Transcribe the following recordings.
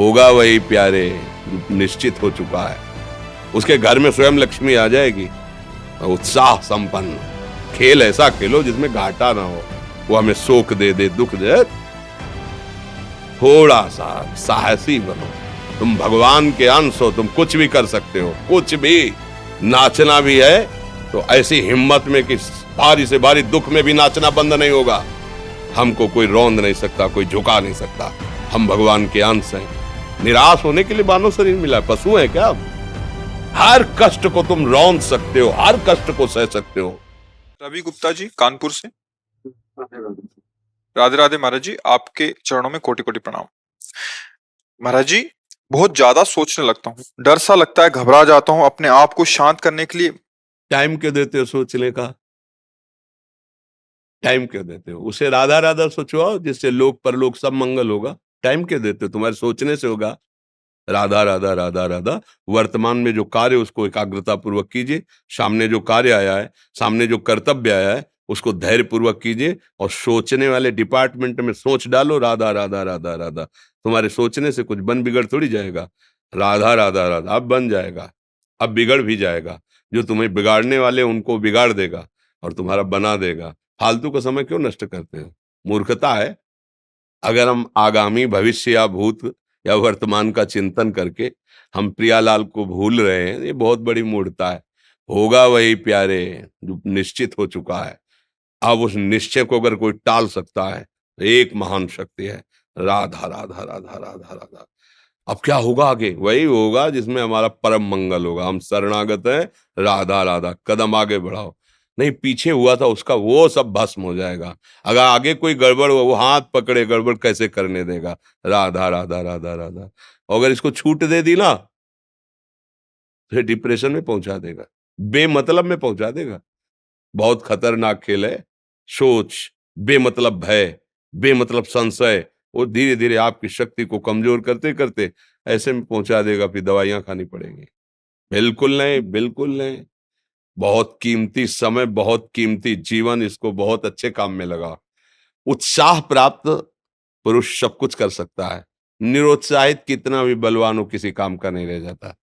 होगा वही प्यारे जो निश्चित हो चुका है। उसके घर में स्वयं लक्ष्मी आ जाएगी। उत्साह संपन्न खेल ऐसा खेलो जिसमें घाटा ना हो। वो हमें शोक दे दे, दुख दे, थोड़ा सा साहसी बनो। तुम भगवान के अंश हो, तुम कुछ भी कर सकते हो, कुछ भी। नाचना भी है तो ऐसी हिम्मत में कि भारी से भारी दुख में भी नाचना बंद नहीं होगा। हमको कोई रौंद नहीं सकता, कोई झुका नहीं सकता। हम भगवान के अंश हैं। निराश होने के लिए मानव शरीर मिला है, पशु है क्या? हर कष्ट को तुम रौंद सकते हो, हर कष्ट को सह सकते हो। रवि गुप्ता जी कानपुर से। राधे राधे महाराज जी, आपके चरणों में कोटि कोटि प्रणाम। महाराज जी, बहुत ज्यादा सोचने लगता हूँ, डर सा लगता है, घबरा जाता हूँ। अपने आप को शांत करने के लिए टाइम क्यों देते हो सोचने का? टाइम क्यों देते हो? उसे राधा राधा सोचवाओ, जिससे लोक परलोक सब मंगल होगा। टाइम क्यों देते हो? तुम्हारे सोचने से होगा। राधा राधा राधा राधा। वर्तमान में जो कार्य उसको एकाग्रता पूर्वक कीजिए। सामने जो कार्य आया है, सामने जो कर्तव्य आया है, उसको धैर्य पूर्वक कीजिए। और सोचने वाले डिपार्टमेंट में सोच डालो राधा राधा राधा राधा। तुम्हारे सोचने से कुछ बन बिगड़ थोड़ी जाएगा। राधा राधा राधा अब बन जाएगा, अब बिगड़ भी जाएगा। जो तुम्हें बिगाड़ने वाले उनको बिगाड़ देगा और तुम्हारा बना देगा। फालतू का समय क्यों नष्ट करते हो? मूर्खता है। अगर हम आगामी भविष्य या भूत या वर्तमान का चिंतन करके हम प्रियालाल को भूल रहे हैं, ये बहुत बड़ी मूर्खता है। होगा वही प्यारे जो निश्चित हो चुका है। अब उस निश्चय को अगर कोई टाल सकता है तो एक महान शक्ति है, राधा राधा राधा राधा राधा। अब क्या होगा आगे? वही होगा जिसमें हमारा परम मंगल होगा। हम शरणागत हैं, राधा राधा। कदम आगे बढ़ाओ। नहीं, पीछे हुआ था उसका वो सब भस्म हो जाएगा। अगर आगे कोई गड़बड़ हुआ, वो हाथ पकड़े गड़बड़ कैसे करने देगा? राधा राधा राधा राधा। और अगर इसको छूट दे दी ना, फिर डिप्रेशन में पहुंचा देगा, बेमतलब में पहुंचा देगा। बहुत खतरनाक खेल है। सोच, बेमतलब भय, बेमतलब संशय, वो धीरे धीरे आपकी शक्ति को कमजोर करते करते ऐसे में पहुंचा देगा, फिर दवाइयां खानी पड़ेंगी। बिल्कुल नहीं, बिल्कुल नहीं। बहुत कीमती समय, बहुत कीमती जीवन, इसको बहुत अच्छे काम में लगा। उत्साह प्राप्त पुरुष सब कुछ कर सकता है। निरुत्साहित कितना भी बलवान हो, किसी काम का नहीं रह जाता।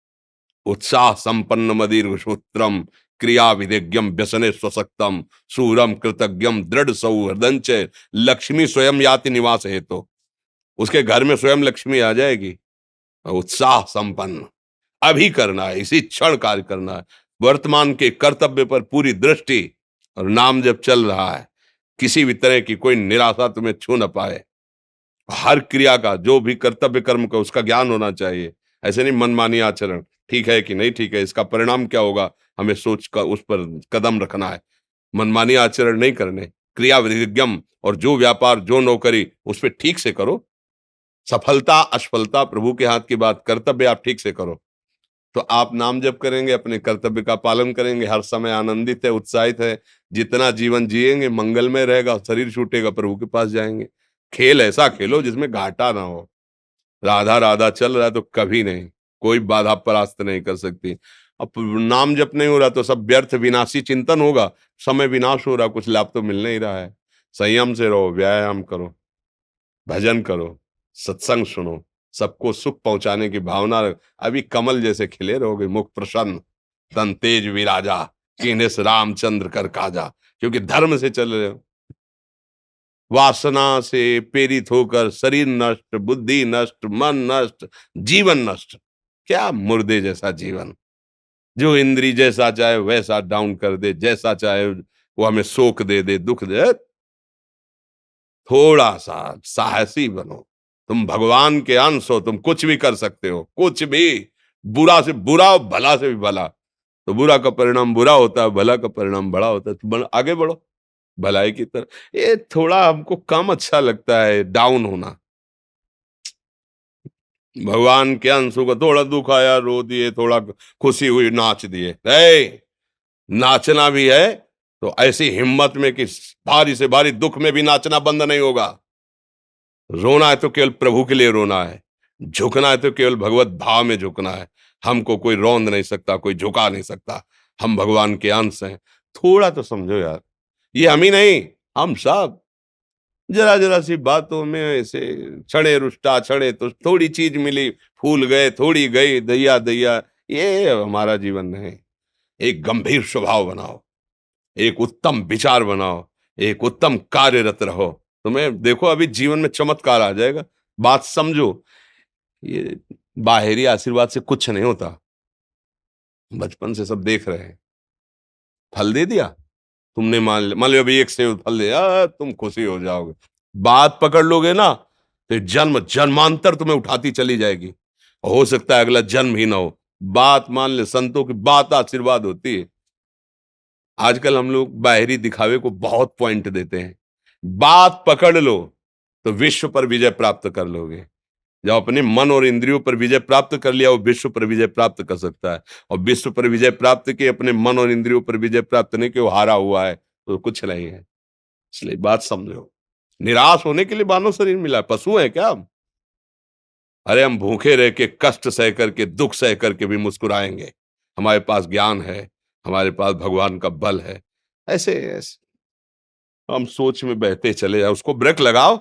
उत्साह संपन्न मदीर्घ सूत्रम क्रिया विधिज्ञम व्यसने स्वसक्तम सूरम कृतज्ञम दृढ़ सौहृदंच लक्ष्मी स्वयं याति निवास हेतु। उसके घर में स्वयं लक्ष्मी आ जाएगी। उत्साह संपन्न अभी करना है, इसी क्षण कार्य करना है। वर्तमान के कर्तव्य पर पूरी दृष्टि। और नाम जब चल रहा है, किसी भी तरह की कोई निराशा तुम्हें छू न पाए। हर क्रिया का, जो भी कर्तव्य कर्म का, उसका ज्ञान होना चाहिए। ऐसे नहीं मनमानी आचरण, ठीक है कि नहीं ठीक है, इसका परिणाम क्या होगा, हमें सोच कर उस पर कदम रखना है। मनमानी आचरण नहीं करने। क्रिया विधिज्ञम, और जो व्यापार जो नौकरी उस पर ठीक से करो। सफलता असफलता प्रभु के हाथ की बात, कर्तव्य आप ठीक से करो तो आप नाम जप करेंगे, अपने कर्तव्य का पालन करेंगे, हर समय आनंदित है, उत्साहित है। जितना जीवन जिएंगे मंगलमय रहेगा। शरीर छूटेगा, प्रभु के पास जाएंगे। खेल ऐसा खेलो जिसमें घाटा ना हो। राधा राधा चल रहा है तो कभी नहीं, कोई बाधा परास्त नहीं कर सकती। अब नाम जप नहीं हो रहा तो सब व्यर्थ विनाशी चिंतन होगा। समय विनाश हो रहा, कुछ लाभ तो मिल नहीं रहा है। संयम से रहो, व्यायाम करो, भजन करो, सत्संग सुनो, सबको सुख पहुंचाने की भावना रख। अभी कमल जैसे खिले रहोगे, मुख प्रसन्न, तन तेज विराजा, कीन्हे से रामचंद्र कर काजा। क्योंकि धर्म से चल रहे हो। वासना से प्रेरित होकर शरीर नष्ट, बुद्धि नष्ट, मन नष्ट, जीवन नष्ट। क्या मुर्दे जैसा जीवन, जो इंद्री जैसा चाहे वैसा डाउन कर दे, जैसा चाहे वो हमें शोक दे दे, दुख दे। थोड़ा सा साहसी बनो। तुम भगवान के अंश हो, तुम कुछ भी कर सकते हो, कुछ भी। बुरा से बुरा, भला से भी भला। तो बुरा का परिणाम बुरा होता है, भला का परिणाम बड़ा होता है। तो आगे बढ़ो भलाई की तरफ। ये थोड़ा हमको कम अच्छा लगता है डाउन होना। भगवान के अंशों का थोड़ा दुख आया रो दिए, थोड़ा खुशी हुई नाच दिए। नाचना भी है तो ऐसी हिम्मत में कि भारी से भारी दुख में भी नाचना बंद नहीं होगा। रोना है तो केवल प्रभु के लिए रोना है। झुकना है तो केवल भगवत भाव में झुकना है। हमको कोई रौंद नहीं सकता, कोई झुका नहीं सकता। हम भगवान के अंश हैं। थोड़ा तो समझो यार, ये हम ही नहीं, हम सब। जरा जरा सी बातों में ऐसे क्षणे रुष्टा क्षणे तो थोड़ी चीज मिली, फूल गए, थोड़ी गई, दैया दैया। ये हमारा जीवन नहीं। एक गंभीर स्वभाव बनाओ, एक उत्तम विचार बनाओ, एक उत्तम कार्यरत रहो। तुम्हें देखो अभी जीवन में चमत्कार आ जाएगा। बात समझो, ये बाहरी आशीर्वाद से कुछ नहीं होता। बचपन से सब देख रहे हैं। फल दे दिया, तुमने मान लो अभी एक सेब फल दिया, तुम खुशी हो जाओगे। बात पकड़ लोगे ना तो जन्म जन्मांतर तुम्हें उठाती चली जाएगी। हो सकता है अगला जन्म ही ना हो। बात मान ले, संतों की बात आशीर्वाद होती है। आजकल हम लोग बाहरी दिखावे को बहुत पॉइंट देते हैं। बात पकड़ लो तो विश्व पर विजय प्राप्त कर लोगे। जब अपने मन और इंद्रियों पर विजय प्राप्त कर लिया, वो विश्व पर विजय प्राप्त कर सकता है। और विश्व पर विजय प्राप्त किए, अपने मन और इंद्रियों पर विजय प्राप्त नहीं कि वो हारा हुआ है, तो कुछ नहीं है। इसलिए बात समझो। निराश होने के लिए मानव शरीर मिला, पशु है क्या हम? अरे हम भूखे रह के, कष्ट सह करके, दुख सह करके भी मुस्कुराएंगे। हमारे पास ज्ञान है, हमारे पास भगवान का बल है। ऐसे ऐसे हम सोच में बहते चले जाओ। उसको ब्रेक लगाओ।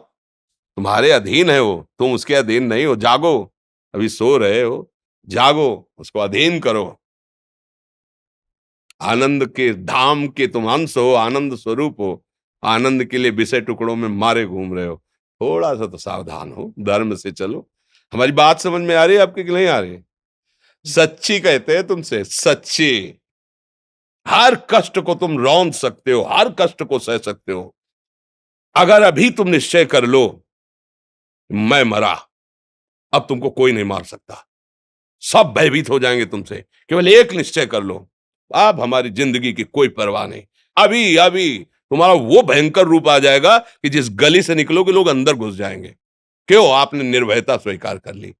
तुम्हारे अधीन है वो, तुम उसके अधीन नहीं हो। जागो, अभी सो रहे हो, जागो, उसको अधीन करो। आनंद के धाम के तुम अंश हो, आनंद स्वरूप हो। आनंद के लिए विषय टुकड़ों में मारे घूम रहे हो। थोड़ा सा तो सावधान हो, धर्म से चलो। हमारी बात समझ में आ रही है आपकी कि नहीं आ रही? सच्ची कहते हैं तुमसे, सच्ची। हर कष्ट को तुम रौंद सकते हो, हर कष्ट को सह सकते हो। अगर अभी तुम निश्चय कर लो, मैं मरा, अब तुमको कोई नहीं मार सकता। सब भयभीत हो जाएंगे तुमसे। केवल एक निश्चय कर लो, अब हमारी जिंदगी की कोई परवाह नहीं। अभी अभी तुम्हारा वो भयंकर रूप आ जाएगा कि जिस गली से निकलोगे लोग अंदर घुस जाएंगे। क्यों? आपने निर्भयता स्वीकार कर ली।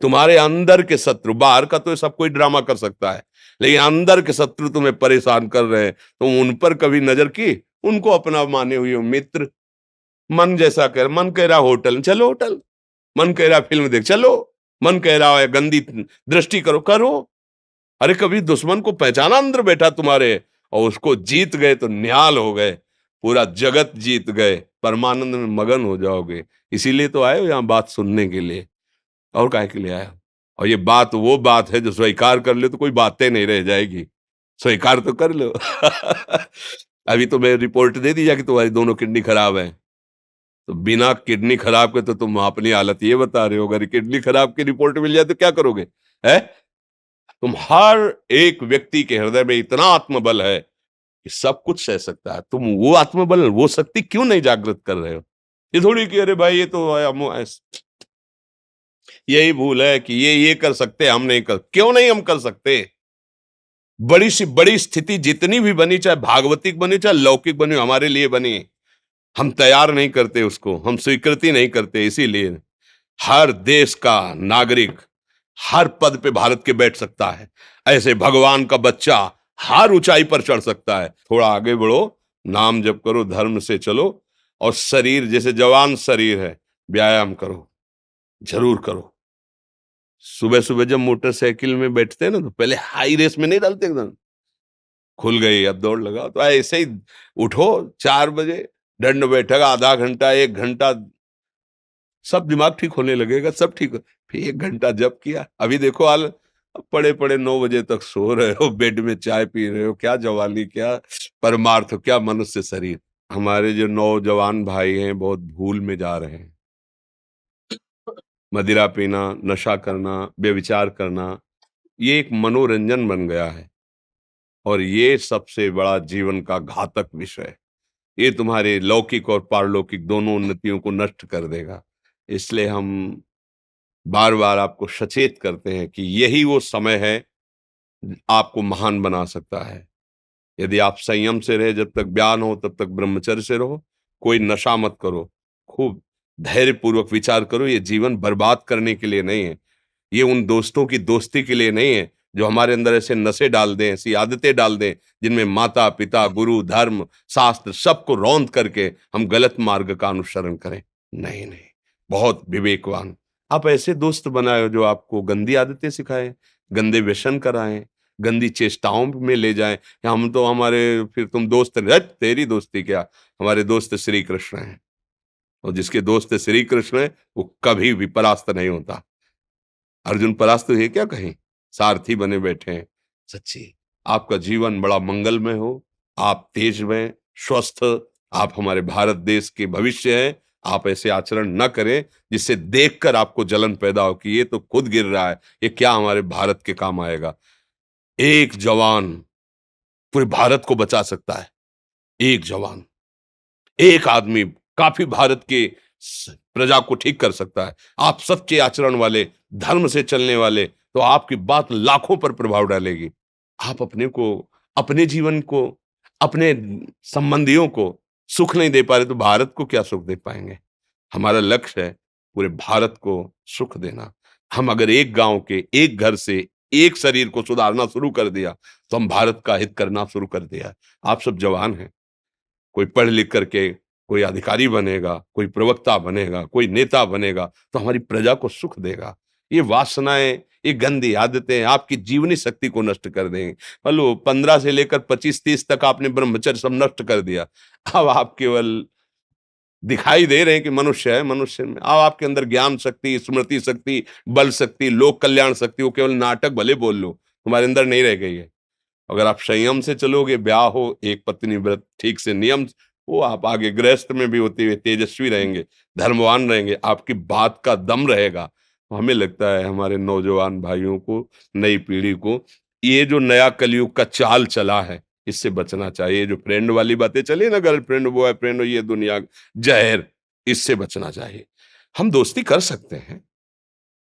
तुम्हारे अंदर के शत्रु, बाहर का तो सब कोई ड्रामा कर सकता है, लेकिन अंदर के शत्रु तुम्हें परेशान कर रहे हैं। तुम उन पर कभी नजर की? उनको अपना माने हुए हो मित्र। मन जैसा कर, मन कह रहा होटल चलो होटल, मन कह रहा फिल्म देख चलो, मन कह रहा है गंदी दृष्टि करो करो। अरे कभी दुश्मन को पहचाना अंदर बैठा तुम्हारे, और उसको जीत गए तो निहाल हो गए। पूरा जगत जीत गए, परमानंद में मगन हो जाओगे। इसीलिए तो आए हो यहाँ बात सुनने के लिए, और काहे के लिए आए हो? और ये बात वो बात है जो स्वीकार कर ले तो कोई बातें नहीं रह जाएगी। स्वीकार तो कर लो। अभी तो मैं रिपोर्ट दे दी कि तुम्हारी दोनों किडनी खराब है। तो बिना किडनी खराब के तो तुम अपनी हालत ये बता रहे हो, अगर किडनी खराब की रिपोर्ट मिल जाए तो क्या करोगे? है? तुम हर एक व्यक्ति के हृदय में इतना आत्मबल है कि सब कुछ सह सकता है। तुम वो आत्मबल, वो शक्ति क्यों नहीं जागृत कर रहे हो? ये थोड़ी कि अरे भाई ये तो यही भूल है कि ये कर सकते हैं, हम नहीं कर। क्यों नहीं हम कर सकते? बड़ी सी बड़ी स्थिति जितनी भी बनी, चाहे भागवतिक बनी चाहे लौकिक बनी, हमारे लिए बनी, हम तैयार नहीं करते उसको, हम स्वीकृति नहीं करते। इसीलिए हर देश का नागरिक हर पद पे भारत के बैठ सकता है। ऐसे भगवान का बच्चा हर ऊंचाई पर चढ़ सकता है। थोड़ा आगे बढ़ो, नाम जप करो, धर्म से चलो, और शरीर जैसे जवान शरीर है, व्यायाम करो, जरूर करो। सुबह सुबह जब मोटरसाइकिल में बैठते हैं ना, तो पहले हाई रेस में नहीं डालते एकदम, खुल गई अब दौड़ लगाओ, तो ऐसे ही उठो 4 बजे, दंड बैठक आधा घंटा 1 घंटा, सब दिमाग ठीक होने लगेगा, सब ठीक हो। फिर 1 घंटा जप किया। अभी देखो हाल, पड़े पड़े 9 बजे तक सो रहे हो, बेड में चाय पी रहे हो। क्या जवानी, क्या परमार्थ, क्या मनुष्य शरीर। हमारे जो नौजवान भाई हैं बहुत भूल में जा रहे हैं। मदिरा पीना, नशा करना, व्यभिचार करना, ये एक मनोरंजन बन गया है। और ये सबसे बड़ा जीवन का घातक विषय है। ये तुम्हारे लौकिक और पारलौकिक दोनों उन्नतियों को नष्ट कर देगा। इसलिए हम बार बार आपको सचेत करते हैं कि यही वो समय है आपको महान बना सकता है। यदि आप संयम से रहे, जब तक ज्ञान हो तब तक ब्रह्मचर्य से रहो, कोई नशा मत करो, खूब धैर्य पूर्वक विचार करो। ये जीवन बर्बाद करने के लिए नहीं है, ये उन दोस्तों की दोस्ती के लिए नहीं है जो हमारे अंदर ऐसे नशे डाल दें, ऐसी आदतें डाल दें जिनमें माता पिता गुरु धर्म शास्त्र सबको रौंद करके हम गलत मार्ग का अनुसरण करें। नहीं नहीं, बहुत विवेकवान। आप ऐसे दोस्त बनाए हो जो आपको गंदी आदतें सिखाएं, गंदे व्यसन कराएं, गंदी चेष्टाओं में ले जाएं। हम तो हमारे, फिर तुम दोस्त नहीं, हट, तेरी दोस्ती क्या, हमारे दोस्त श्री कृष्ण हैं। और जिसके दोस्त श्री कृष्ण है वो कभी भी परास्त नहीं होता। अर्जुन परास्त हुए क्या कहीं, सारथी बने बैठे हैं। सच्ची आपका जीवन बड़ा मंगलमय हो, आप तेज में स्वस्थ, आप हमारे भारत देश के भविष्य हैं। आप ऐसे आचरण न करें जिससे देखकर आपको जलन पैदा हो कि ये तो खुद गिर रहा है, ये क्या हमारे भारत के काम आएगा। एक जवान पूरे भारत को बचा सकता है, एक जवान, एक आदमी काफी भारत के प्रजा को ठीक कर सकता है। आप सच्चे आचरण वाले, धर्म से चलने वाले, तो आपकी बात लाखों पर प्रभाव डालेगी। आप अपने को, अपने जीवन को, अपने संबंधियों को सुख नहीं दे पा रहे तो भारत को क्या सुख दे पाएंगे। हमारा लक्ष्य है पूरे भारत को सुख देना। हम अगर एक गांव के, एक घर से, एक शरीर को सुधारना शुरू कर दिया तो हम भारत का हित करना शुरू कर दिया। आप सब जवान हैं, कोई पढ़ लिख करके कोई अधिकारी बनेगा, कोई प्रवक्ता बनेगा, कोई नेता बनेगा तो हमारी प्रजा को सुख देगा। ये वासनाएं, ये गंदी आदतें आपकी जीवनी शक्ति को नष्ट कर देंगे। मान लो 15 से लेकर 25-30 तक आपने ब्रह्मचर्य सब नष्ट कर दिया। अब आप केवल दिखाई दे रहे हैं कि मनुष्य है, मनुष्य में अब आपके अंदर ज्ञान शक्ति, स्मृति शक्ति, बल शक्ति, लोक कल्याण शक्ति, वो केवल नाटक भले बोल लो, तुम्हारे अंदर नहीं रह गई है। अगर आप संयम से चलोगे, ब्याह हो, एक पत्नी व्रत ठीक से नियम, वो आप आगे गृहस्थ में भी होते हुए तेजस्वी रहेंगे, धर्मवान रहेंगे, आपकी बात का दम रहेगा। तो हमें लगता है हमारे नौजवान भाइयों को, नई पीढ़ी को, ये जो नया कलयुग का चाल चला है इससे बचना चाहिए। जो फ्रेंड वाली बातें चली ना, गर्लफ्रेंड, बॉयफ्रेंड, ये दुनिया जहर, इससे बचना चाहिए। हम दोस्ती कर सकते हैं,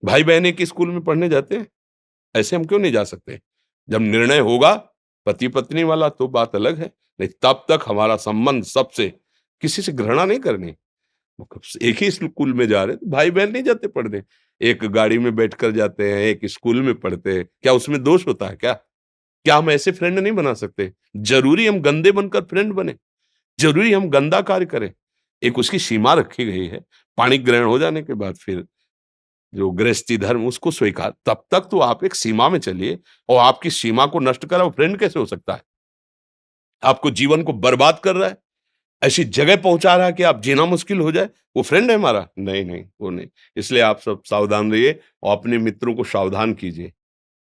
भाई बहन एक ही स्कूल में पढ़ने जाते हैं, ऐसे हम क्यों नहीं जा सकते। जब निर्णय होगा पति पत्नी वाला तो बात अलग है, नहीं तब तक हमारा संबंध सबसे, किसी से घृणा नहीं करनी। एक ही स्कूल में जा रहे तो भाई बहन नहीं जाते पढ़ने, एक गाड़ी में बैठकर जाते हैं, एक स्कूल में पढ़ते हैं, क्या उसमें दोष होता है क्या? क्या हम ऐसे फ्रेंड नहीं बना सकते? जरूरी हम गंदे बनकर फ्रेंड बने? जरूरी हम गंदा कार्य करें? एक उसकी सीमा रखी गई है। पाणी ग्रहण हो जाने के बाद फिर जो गृहस्थी धर्म उसको स्वीकार, तब तक तो आप एक सीमा में चलिए। और आपकी सीमा को नष्ट करा वो फ्रेंड कैसे हो सकता है? आपको जीवन को बर्बाद कर रहा है, ऐसी जगह पहुंचा रहा है कि आप जीना मुश्किल हो जाए, वो फ्रेंड है हमारा? नहीं नहीं, वो नहीं। इसलिए आप सब सावधान रहिए और अपने मित्रों को सावधान कीजिए।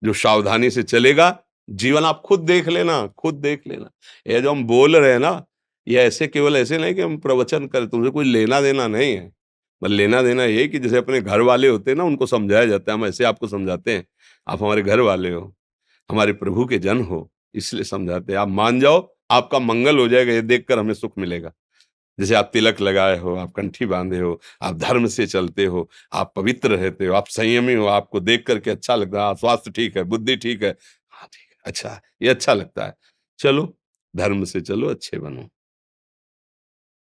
जो सावधानी से चलेगा, जीवन आप खुद देख लेना, खुद देख लेना। ये जो हम बोल रहे हैं ना, ये ऐसे केवल ऐसे नहीं कि हम प्रवचन करें, तुमसे कोई लेना देना नहीं है। मतलब लेना देना ये कि जैसे अपने घर वाले होते हैं ना, उनको समझाया जाता है, हम ऐसे आपको समझाते हैं। आप हमारे घर वाले हो, हमारे प्रभु के जन हो, इसलिए समझाते हैं। आप मान जाओ, आपका मंगल हो जाएगा, ये देखकर हमें सुख मिलेगा। जैसे आप तिलक लगाए हो, आप कंठी बांधे हो, आप धर्म से चलते हो, आप पवित्र रहते हो, आप संयमी हो, आपको देख करके अच्छा लगता है। हाँ, स्वास्थ्य ठीक है, बुद्धि ठीक है, हाँ ठीक है, अच्छा, ये अच्छा लगता है। चलो, धर्म से चलो, अच्छे बनो।